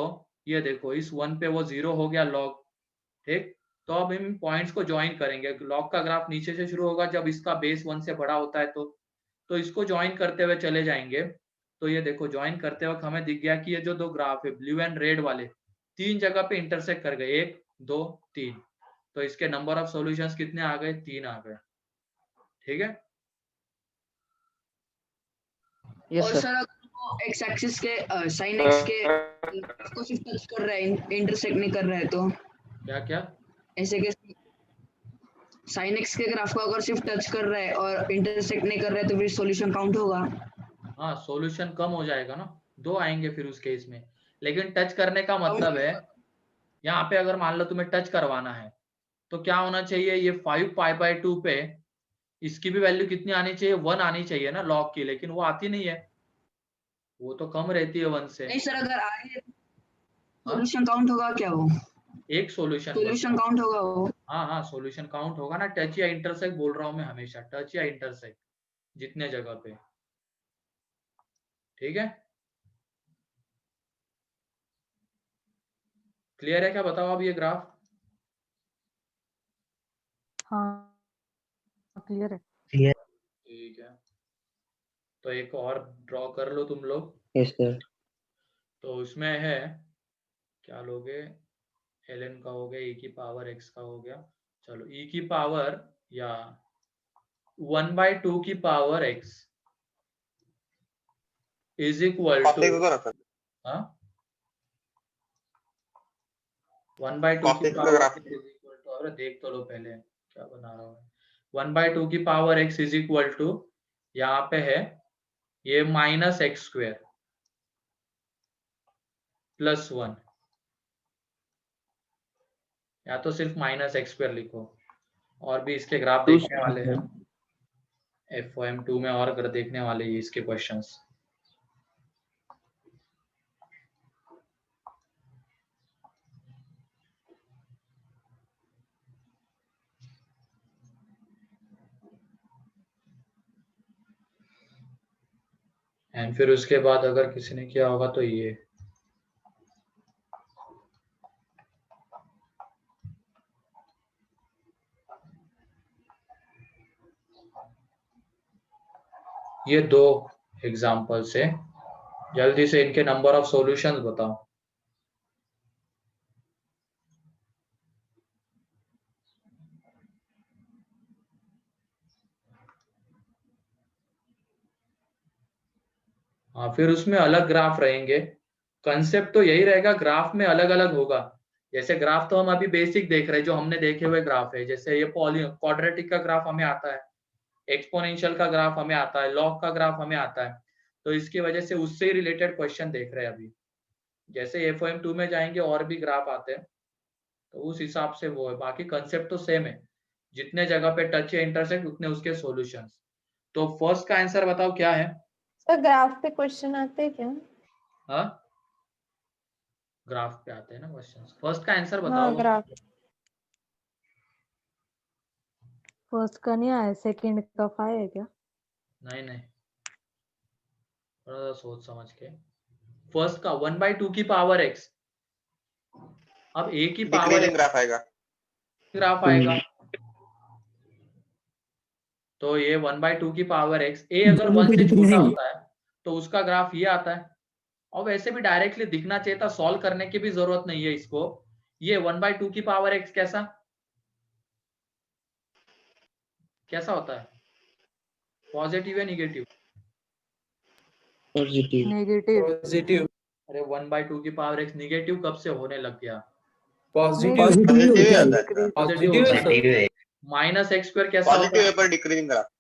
Speaker 2: ये देखो इस 1 पे वो 0 हो गया log, ठीक। तो अब हम पॉइंट्स को ज्वाइन करेंगे, log का ग्राफ नीचे से शुरू होगा जब इसका बेस 1 से बड़ा होता है, तो इसको ज्वाइन करते हुए चले जाएंगे। तो ये देखो ज्वाइन करते वक्त हमें दिख गया कि ये जो दो ग्राफ है ब्लू एंड रेड वाले, 3 जगह पे इंटरसेक्ट कर गए, 1 2 3। तो इसके नंबर ऑफ सॉल्यूशंस कितने आ गए, 3 आ गए, ठीक है।
Speaker 1: यस
Speaker 5: और
Speaker 1: सर।
Speaker 5: सर अगर वो एक्स एक्सिस के साइन एक्स के को सिर्फ टच कर रहा है, इंटरसेक्ट नहीं कर रहा है, तो
Speaker 2: क्या क्या?
Speaker 5: ऐसे के साइन एक्स के ग्राफ को अगर सिर्फ टच कर रहा है और इंटरसेक्ट नहीं कर रहा है तो फिर सॉल्यूशन काउंट होगा?
Speaker 2: हाँ, सॉल्यूशन कम हो जाएगा ना, 2 आएंगे फिर उस केस में। लेकिन टच करने का मतलब है, यहाँ पे अगर मान लो तुम्हें टच करवाना है तो क्या होना चाहिए, ये 5 पाई बाय 2 पे इसकी भी वैल्यू कितनी आनी चाहिए, 1 आनी चाहिए ना लॉग की, लेकिन वो आती नहीं है, वो तो कम रहती है 1 से।
Speaker 5: नहीं सर, अगर आ रही है
Speaker 2: हाँ?
Speaker 5: सॉल्यूशन काउंट होगा क्या, वो
Speaker 2: एक सॉल्यूशन
Speaker 5: काउंट होगा वो?
Speaker 2: हाँ हाँ, सॉल्यूशन काउंट होगा ना, टच या इंटरसेक्ट बोल रहा हूँ मैं हमेशा, टच या इंटरसेक्ट जितने जगह पे, ठीक है। क्लियर है क्या, बताओ अब ये ग्राफ?
Speaker 3: हाँ क्लियर है।
Speaker 2: ठीक है, तो एक और ड्रॉ कर लो तुम लोग।
Speaker 1: Yes sir.
Speaker 2: तो उसमें है, क्या लोगे, ln का हो गया, e की पावर x का हो गया, चलो e की पावर या 1/2 की power x is equal to, हाँ 1/2 की power x is equal to, अरे देख तो लो पहले क्या बना रहा हूँ, 1/2 की power x is equal to, यहाँ पे है ये -x² +1, या तो सिर्फ -x² लिखो, और भी इसके ग्राफ देखने वाले हैं FOM2 में, और अगर देखने वाले हैं इसके क्वेश्चंस। एंड फिर उसके बाद अगर किसी ने किया होगा तो ये 2 एग्जाम्पल्स है, जल्दी से इनके नंबर ऑफ सॉल्यूशंस बताओ। हाँ, फिर उसमें अलग ग्राफ रहेंगे, कंसेप्ट तो यही रहेगा, ग्राफ में अलग अलग होगा, जैसे ग्राफ तो हम अभी बेसिक देख रहे हैं, जो हमने देखे हुए ग्राफ है, जैसे ये क्वाड्रेटिक का ग्राफ हमें आता है, एक्सपोनेंशियल का ग्राफ हमें आता है, लॉग का ग्राफ हमें आता है, तो इसकी वजह से उससे ही रिलेटेड क्वेश्चन देख रहे हैं अभी। जैसे FOM2 में जाएंगे और भी ग्राफ आते हैं, तो उस हिसाब से वो है, बाकी कंसेप्ट तो सेम है, जितने जगह पे टच या इंटरसेक्ट उतने उसके सॉल्यूशंस। तो फर्स्ट का आंसर बताओ क्या है?
Speaker 7: सर ग्राफ पे क्वेश्चन आते हैं क्या?
Speaker 2: हाँ, ग्राफ पे आते हैं ना क्वेश्चंस। फर्स्ट का आंसर
Speaker 7: हाँ
Speaker 2: बताओ।
Speaker 7: ग्राफ।
Speaker 3: फर्स्ट का नहीं आया, सेकंड का 5 है क्या?
Speaker 2: नहीं नहीं, थोड़ा सा सोच समझ के। फर्स्ट का 1/2 की पावर x, अब a की पावर
Speaker 8: डिक्रीजिंग ग्राफ आएगा।
Speaker 2: ग्राफ आएगा, तो ये 1/2 की पावर x, a अगर 1 से छोटा होता है तो उसका ग्राफ ये आता है। और वैसे भी डायरेक्टली दिखना चाहिए था, सॉल्व करने की भी जरूरत नहीं है इसको। ये 1/2 की पावर x कैसा कैसा होता है? पॉजिटिव या निगेटिव?
Speaker 3: नेगेटिव।
Speaker 4: पॉजिटिव।
Speaker 2: अरे 1/2 की पावर x निगेटिव कब से होने लग गया?
Speaker 4: पॉजिटिव।
Speaker 8: पॉजिटिव ही होता है।
Speaker 2: पॉजिटिव
Speaker 4: पॉजिटिव
Speaker 2: होता है। -x² कैसा होता
Speaker 8: पॉजिटिव
Speaker 2: है?
Speaker 8: है पर डिक्रीजिंग ग्राफ।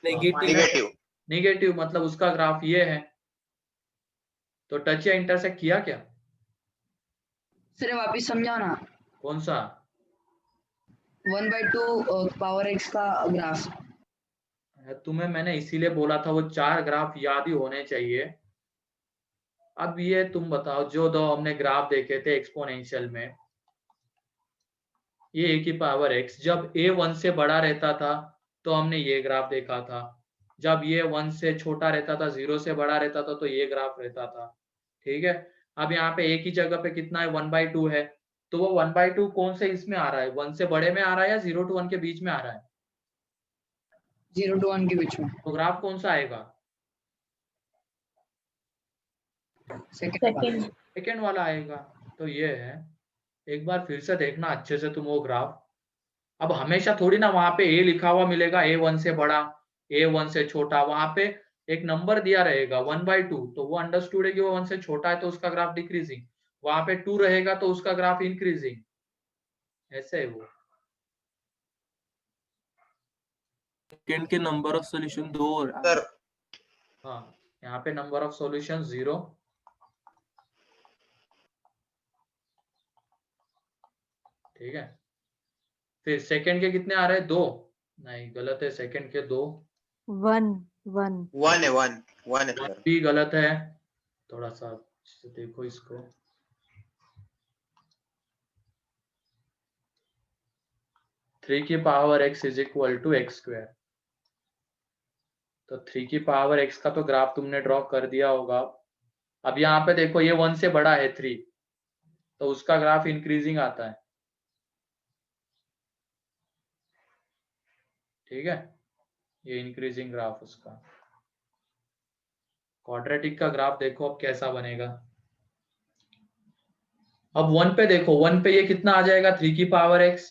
Speaker 8: निगेटिव।
Speaker 2: निगेटिव मतलब उसका ग्राफ ये है। तो टच या इंटरसेक्ट किया क्या?
Speaker 5: सर वापिस समझाओ ना।
Speaker 2: कौन सा?
Speaker 5: 1/2 पावर x का ग्राफ।
Speaker 2: तुम्हें मैंने इसीलिए बोला था वो 4 ग्राफ याद ही होने चाहिए। अब ये तुम बताओ, जो दो हमने ग्राफ देखे थे एक्सपोनेंशियल में, ये a की पावर x, जब a 1 से बड़ा रहता था तो हमने ये ग्राफ देखा था, जब ये 1 से छोटा रहता था, 0 से बड़ा रहता था, तो ये ग्राफ रहता था। ठीक है, अब यहाँ पे a की जगह पे कितना है? 1/2 है, तो वो 1/2 कौन से इसमें आ रहा है? 1 से बड़े में आ रहा है या 0 to 1 के बीच में आ रहा है?
Speaker 5: 0 to 1 के बीच में।
Speaker 2: तो ग्राफ कौन सा आएगा? सेकेंड वाला आएगा। तो ये है, एक बार फिर से देखना अच्छे से तुम वो ग्राफ। अब हमेशा थोड़ी ना वहां पे a लिखा हुआ मिलेगा, a 1 से बड़ा, a 1 से छोटा, वहां पे एक नंबर दिया रहेगा 1/2, तो वो अंडरस्टूड है कि वो 1 से छोटा है तो उसका ग्राफ डिक्रीजिंग, वहां पे 2 रहेगा तो उसका ग्राफ इंक्रीजिंग, ऐसे है वो।
Speaker 4: सेकंड के नंबर ऑफ सॉल्यूशन 2 हो रहा है।
Speaker 8: सर
Speaker 2: हाँ, यहाँ पे नंबर ऑफ सॉल्यूशन 0, ठीक है। फिर सेकंड के कितने आ रहे हैं? 2? नहीं, गलत है, सेकंड के 2।
Speaker 3: 1
Speaker 8: 1 है 1 है सर।
Speaker 2: भी गलत है, थोड़ा सा देखो इसको। थ्री की power x is equal to x²। तो 3 की पावर x का तो ग्राफ तुमने ड्रॉ कर दिया होगा। अब यहाँ पे देखो, ये 1 से बड़ा है 3, तो उसका ग्राफ इंक्रीजिंग आता है, ठीक है, ये इंक्रीजिंग ग्राफ उसका। क्वाड्रेटिक का ग्राफ देखो अब कैसा बनेगा। अब 1 पे देखो, 1 पे ये कितना आ जाएगा? 3 की पावर x,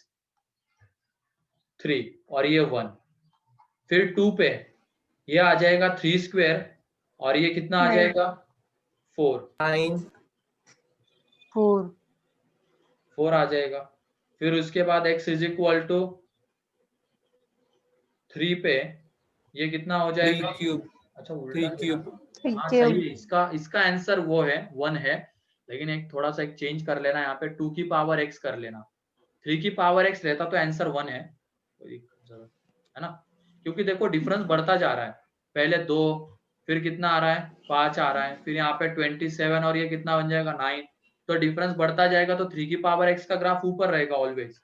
Speaker 2: 3, और ये 1। फिर 2 पे ये आ जाएगा 3², और ये कितना आ
Speaker 7: 9।
Speaker 2: जाएगा? 4।
Speaker 4: 9
Speaker 2: 4 आ जाएगा। फिर उसके बाद x इज इक्वल टू 3 पे ये कितना हो
Speaker 4: 3
Speaker 2: जाएगा?
Speaker 4: क्यूब।
Speaker 2: अच्छा,
Speaker 4: 3
Speaker 2: उल्टा
Speaker 4: क्यूब।
Speaker 2: हाँ सही है, इसका आंसर वो है 1 है, लेकिन एक थोड़ा सा एक चेंज कर लेना, यहाँ पे 2 की पावर x कर लेना। 3 की पावर x रहता तो आंसर 1 है, कोई जरूरत है ना, क्योंकि देखो डिफरेंस बढ़ता जा रहा है, पहले 2, फिर कितना आ रहा है? 5 आ रहा है, फिर यहाँ पे 27, और ये कितना बन जाएगा? 9। तो डिफरेंस बढ़ता जाएगा, तो 3 की पावर x का ग्राफ ऊपर रहेगा ऑलवेज,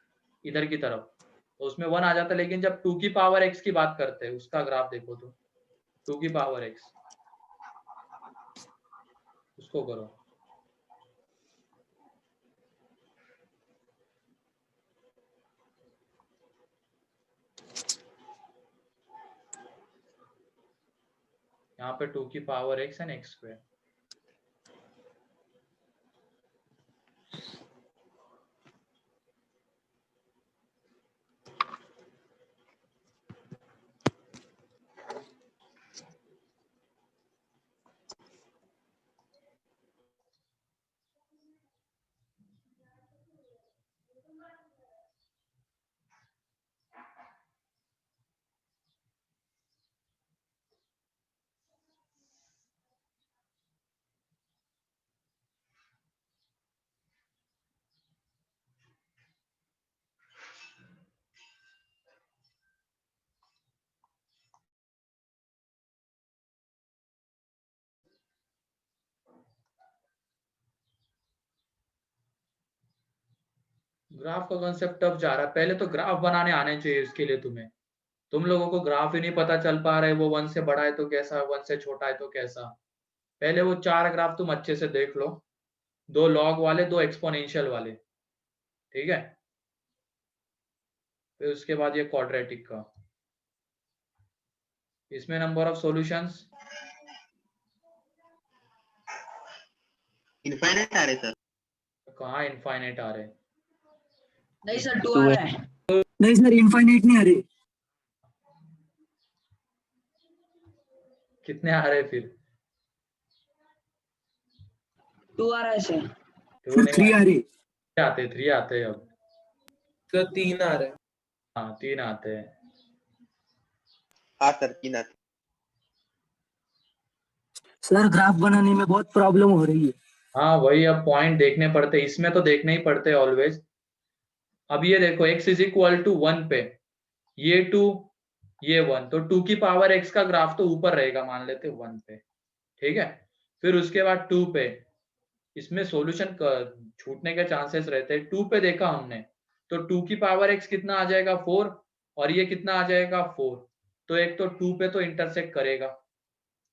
Speaker 2: इधर की तरफ, तो उसमें 1 आ जाता है। लेकिन जब 2 की पावर x की बात करते हैं, उसका ग्राफ देखो तो 2 की पावर x, उसको करो। यहाँ पे 2 की power x and x²। Graph का कॉन्सेप्ट अब जा रहा है, पहले तो ग्राफ बनाने आने चाहिए इसके लिए तुम्हें। तुम लोगों को ग्राफ ही नहीं पता चल पा रहा है, वो 1 से बड़ा है तो कैसा, 1 से छोटा है तो कैसा। पहले वो 4 ग्राफ तुम अच्छे से देख लो, 2 लॉग वाले, 2 एक्सपोनेंशियल वाले, ठीक है। फिर उसके बाद ये क्वाड्रेटिक का, इसमें नंबर ऑफ सॉल्यूशंस
Speaker 8: इनफाइनाइट आ रहे सर।
Speaker 2: कहाँ इनफाइनाइट आ रहे?
Speaker 5: नहीं सर 2 आ रहा है।
Speaker 6: नहीं सर इनफाइनाइट नहीं आ रही।
Speaker 2: कितने आ रहे फिर?
Speaker 5: 2 आ रहा है सर।
Speaker 2: तो
Speaker 6: फिर 3 आ रही।
Speaker 2: 3 आते हैं अब।
Speaker 4: तो 3 आ रहे हैं।
Speaker 2: हाँ 3 आते हैं।
Speaker 8: हाँ सर 3 आते।
Speaker 6: सर ग्राफ बनाने में बहुत प्रॉब्लम हो रही है।
Speaker 2: हाँ वही, अब पॉइंट देखने पड़ते, इसमें तो देखने ही पड़ते ऑलवेज। अब ये देखो x इज इक्वल टू 1 पे, ये 2 ये 1, तो 2 की पावर x का ग्राफ तो ऊपर रहेगा, मान लेते 1 पे, ठीक है। फिर उसके बाद 2 पे, इसमें सॉल्यूशन छूटने के चांसेस रहते हैं। 2 पे देखा हमने तो 2 की पावर x कितना आ जाएगा 4, और ये कितना आ जाएगा 4, तो एक तो 2 पे तो इंटरसेक्ट करेगा,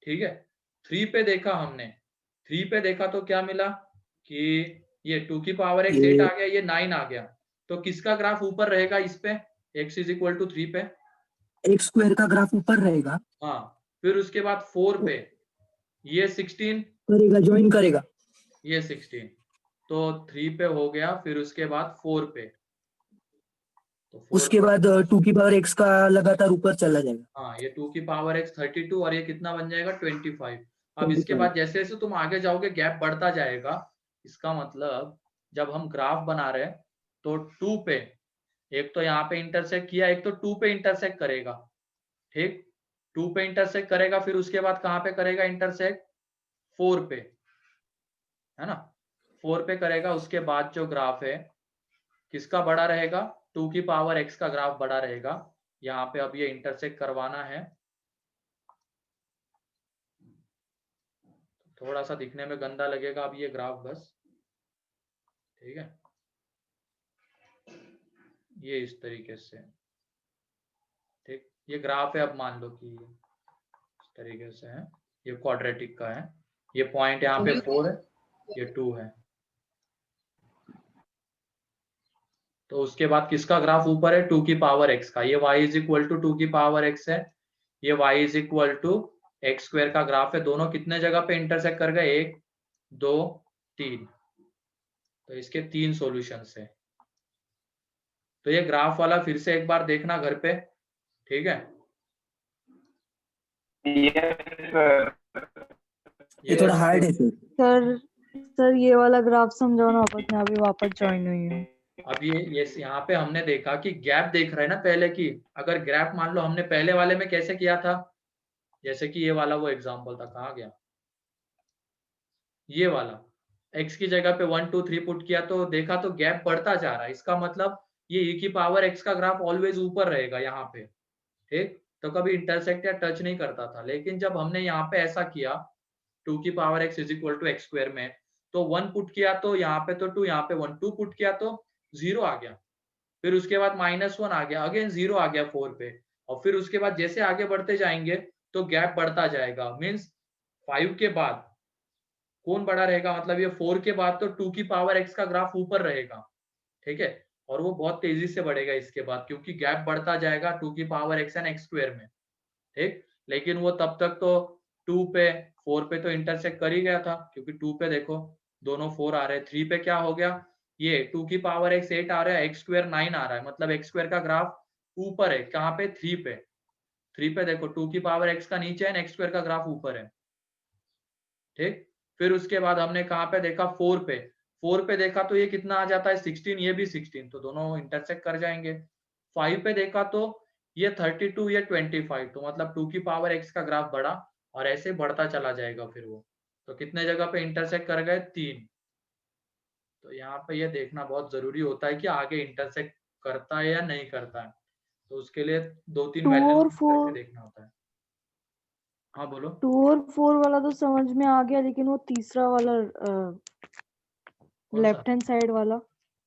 Speaker 2: ठीक है। 3 पे देखा हमने, 3 पे देखा तो क्या मिला कि ये 2 की पावर x 8 आ गया, ये 9 आ गया, तो किसका ग्राफ ऊपर रहेगा इस पे, x इज इक्वल टू 3 पे?
Speaker 6: एक्स स्क्वायर का ग्राफ ऊपर रहेगा।
Speaker 2: हाँ। फिर उसके बाद 4 पे, ये 16
Speaker 6: करेगा, ज्वाइन करेगा।
Speaker 2: ये 16, तो 3 पे हो गया। फिर उसके बाद 4 पे, तो 4
Speaker 6: उसके बाद 2 की पावर एक्स का लगातार ऊपर चला जाएगा।
Speaker 2: हाँ ये 2 की पावर x 32, और ये कितना बन जाएगा 25। अब इसके बाद जैसे जैसे तुम आगे जाओगे गैप बढ़ता जाएगा। इसका मतलब जब हम ग्राफ बना रहे हैं तो 2 पे, एक तो यहाँ पे इंटरसेक्ट किया, एक तो 2 पे इंटरसेक्ट करेगा, ठीक। 2 पे इंटरसेक्ट करेगा, फिर उसके बाद कहाँ पे करेगा इंटरसेक्ट, 4 पे, है ना। 4 पे करेगा, उसके बाद जो ग्राफ है किसका बड़ा रहेगा, 2 की पावर x का ग्राफ बड़ा रहेगा। यहाँ पे अब ये इंटरसेक्ट करवाना है, थोड़ा सा दिखने में गंदा लगेगा अब ये ग्राफ बस, ठीक है। ये इस तरीके से, ठीक, ये ग्राफ है। अब मान लो कि इस तरीके से है, ये क्वाड्रेटिक का है, ये पॉइंट यहाँ पे 4 है, ये 2 है। तो उसके बाद किसका ग्राफ ऊपर है, 2 की पावर x का, ये y इज इक्वल टू 2 की पावर x है, ये y is equal to x square का ग्राफ है। दोनों कितने जगह पे इंटरसेक्ट कर गए, 1 2 3, तो इसके 3 सॉल्यूशंस है। तो ये ग्राफ वाला फिर से एक बार देखना घर पे, ठीक है।
Speaker 6: ये थोड़ा हार्ड है सर।
Speaker 3: सर ये वाला ग्राफ समझाओ ना वापस, मैं अभी वापस ज्वाइन हुई हूँ।
Speaker 2: अब ये यहाँ पे हमने देखा कि गैप देख रहे हैं ना पहले की, अगर गैप मान लो हमने पहले वाले में कैसे किया था, जैसे कि ये वाला वो एग्जांपल था, कहाँ गया ये वाला, x की जगह पे 1 2 3 पुट किया तो देखा तो गैप बढ़ता जा रहा है। इसका मतलब ये e की पावर x का ग्राफ ऑलवेज ऊपर रहेगा यहाँ पे, ठीक। तो कभी इंटरसेक्ट या टच नहीं करता था, लेकिन जब हमने यहाँ पे ऐसा किया 2 की power x is equal to x square में, तो 1 पुट किया तो यहाँ पे तो 2, यहाँ पे 1, 2 पुट किया तो 0 आ गया, फिर उसके बाद -1 आ गया, अगेन 0 आ गया 4 पे, और फिर उसके बाद जैसे आगे बढ़ते जाएंगे तो गैप बढ़ता जाएगा। मीन्स 5 के बाद कौन बड़ा रहेगा, मतलब ये 4 के बाद तो 2 की पावर x का ग्राफ ऊपर रहेगा, ठीक है, और वो बहुत तेजी से बढ़ेगा इसके बाद, क्योंकि गैप बढ़ता जाएगा 2 की power x and x square में, ठीक। लेकिन वो तब तक तो 2 पे 4 पे तो इंटरसेक्ट कर ही गया था, क्योंकि 2 पे देखो दोनों 4 आ रहे हैं। 3 पे क्या हो गया, ये 2 की पावर x 8 आ रहा है, x स्क्वायर 9 आ रहा है, मतलब x स्क्वायर का ग्राफ ऊपर है, कहाँ पे 3 पे। 3 पे देखो 2 की पावर x का नीचे है, x स्क्वायर का ग्राफ ऊपर है, ठीक। फिर उसके बाद हमने कहाँ पे देखा 4 पे, 4 पे देखा तो ये कितना आ जाता है 16, ये भी 16, तो दोनों इंटरसेक्ट कर जाएंगे। 5 पे देखा तो ये 32, ये 25, तो मतलब 2 की पावर x का ग्राफ बढ़ा, और ऐसे बढ़ता चला जाएगा फिर वो, तो कितने जगह पे इंटरसेक्ट कर गए 3। तो यहाँ पे ये देखना बहुत जरूरी होता है कि आगे इंटरसेक्ट करता है या नहीं करता है, तो उसके लिए 2-3
Speaker 3: 2
Speaker 2: वैल्यूज
Speaker 3: और 4
Speaker 2: देखना होता है। हाँ बोलो।
Speaker 3: 2 और 4 वाला तो समझ में आ गया, लेकिन वो तीसरा वाला
Speaker 2: कौन सा?
Speaker 3: लेफ्ट हैंड साइड वाला,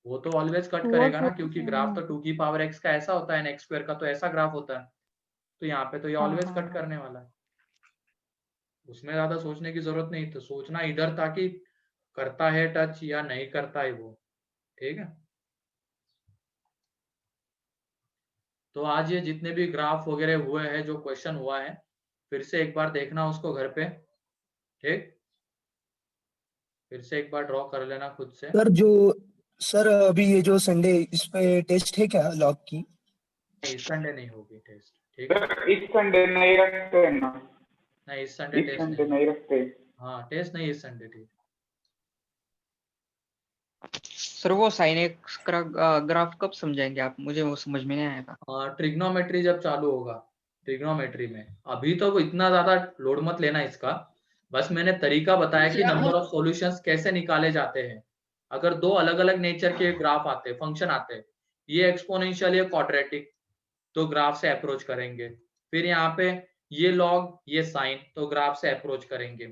Speaker 2: वो तो ऑलवेज कट
Speaker 3: वो
Speaker 2: करेगा ना,
Speaker 3: तो-
Speaker 2: क्योंकि ग्राफ तो 2 की पावर x का ऐसा होता है, x स्क्वायर का तो ऐसा ग्राफ होता है, तो यहाँ पे तो ये
Speaker 3: हाँ,
Speaker 2: ऑलवेज
Speaker 3: हाँ,
Speaker 2: कट करने वाला है। उसमें ज्यादा सोचने की जरूरत नहीं, तो सोचना इधर था कि करता है टच या नहीं करता है वो। ठीक है, तो आज ये जितने भी ग्राफ वगैरह हुए हैं, जो क्वेश्चन हुआ है, फिर से एक बार देखना उसको घर पे। ठीक, फिर से एक बार ड्रॉ कर लेना खुद से।
Speaker 6: सर अभी ये जो संडे इस पे टेस्ट है क्या लॉग की?
Speaker 2: नहीं, इस संडे नहीं होगी टेस्ट। ठीक है,
Speaker 9: सर इस संडे नहीं रखते हैं ना,
Speaker 2: नहीं इस संडे
Speaker 9: इस
Speaker 2: टेस्ट
Speaker 9: संडे
Speaker 2: नहीं।
Speaker 9: नहीं रखते।
Speaker 2: हाँ टेस्ट नहीं इस संडे। ठीक,
Speaker 1: सर वो साइन एक्स का ग्राफ कब समझाएंगे आप? मुझे वो समझ में नहीं आएगा।
Speaker 2: ट्रिग्नोमेट्री जब चालू होगा, ट्रिग्नोमेट्री में अभी तो वो इतना ज्यादा लोड मत लेना इसका, बस मैंने तरीका बताया कि
Speaker 5: सर, आप-
Speaker 2: नंबर ऑफ सॉल्यूशंस कैसे निकाले जाते हैं। अगर दो अलग अलग नेचर के ग्राफ आते हैं, फंक्शन आते हैं, ये एक्सपोनेंशियल ये क्वाड्रेटिक, तो ग्राफ से अप्रोच करेंगे। फिर यहाँ पे ये लॉग ये साइन, तो ग्राफ से अप्रोच करेंगे।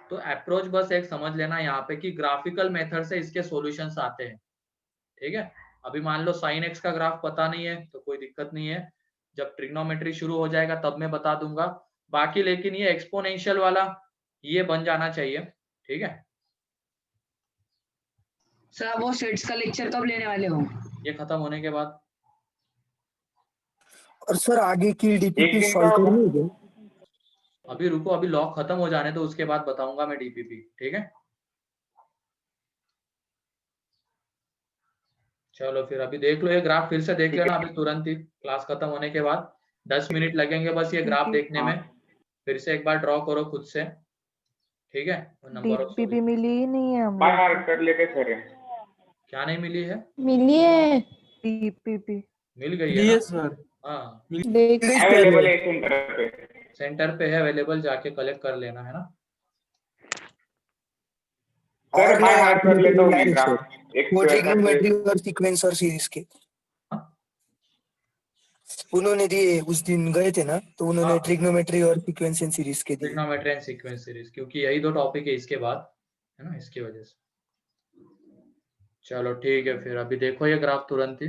Speaker 2: तो अप्रोच बस एक समझ लेना यहाँ पे कि ग्राफिकल मेथड से इसके सॉल्यूशंस आते हैं। ठीक है, अभी मान लो साइन एक्स का ग्राफ पता नहीं है तो कोई दिक्कत नहीं है, जब ट्रिग्नोमेट्री शुरू हो जाएगा तब मैं बता दूंगा बाकी, लेकिन ये एक्सपोनेंशियल वाला ये बन जाना चाहिए। ठीक है,
Speaker 5: सर आप वो सेट्स का लेक्चर कब लेने वाले हो?
Speaker 2: ये खत्म होने के बाद।
Speaker 6: और सर आगे की
Speaker 9: एक
Speaker 6: डीपीपी
Speaker 9: दिन
Speaker 6: सॉल्व
Speaker 9: का
Speaker 6: करनी है क्या?
Speaker 2: अभी रुको, अभी लॉग खत्म हो जाने तो उसके बाद बताऊंगा मैं डीपीपी। ठीक है, चलो फिर अभी देख लो ये ग्राफ, फिर से देख लेना अभी तुरंत ही क्लास खत्म होने के बाद। 10 मिनट लगेंगे बस ये ग्राफ
Speaker 3: ठीक है।
Speaker 2: देखने में। फिर से एक बार ड्रॉ करो खुद से। ठीक है, नंबर ऑफ
Speaker 3: डीपीपी मिली ही नहीं है हम
Speaker 9: बाय
Speaker 3: लोग
Speaker 9: हार्ट कर लेके सर।
Speaker 2: क्या नहीं मिली है?
Speaker 7: मिली है,
Speaker 3: डीपीपी।
Speaker 2: मिल गई है
Speaker 4: लिए
Speaker 2: ना?
Speaker 4: सर,
Speaker 2: हाँ,
Speaker 7: देख
Speaker 9: अवेलेबल है सेंटर पे।
Speaker 2: सेंटर पे है अवेलेबल, जाके कलेक्ट कर लेना है ना।
Speaker 9: सर
Speaker 6: और
Speaker 9: बाय
Speaker 6: मैं
Speaker 9: हार्ट कर लेता हूँ मैं
Speaker 6: सर
Speaker 9: ग्राफ, एक
Speaker 6: वो
Speaker 9: स्क्वायर का
Speaker 6: ट्रिग्नोमेट्री
Speaker 9: ट्रेस।
Speaker 6: और सीक्वेंस और सीरीज के उन्होंने दिए, उस दिन गए थे ना, तो उन्होंने
Speaker 2: हाँ,
Speaker 6: ट्रिग्नोमेट्री और सीक्वेंस एंड सीरीज के दिए।
Speaker 2: ट्रिग्नोमेट्री एंड सीक्वेंस सीरीज, क्योंकि यही दो टॉपिक है इसके बाद, है ना, इसकी वजह से। चलो ठीक है, फिर अभी देखो ये ग्राफ तुरंत ही।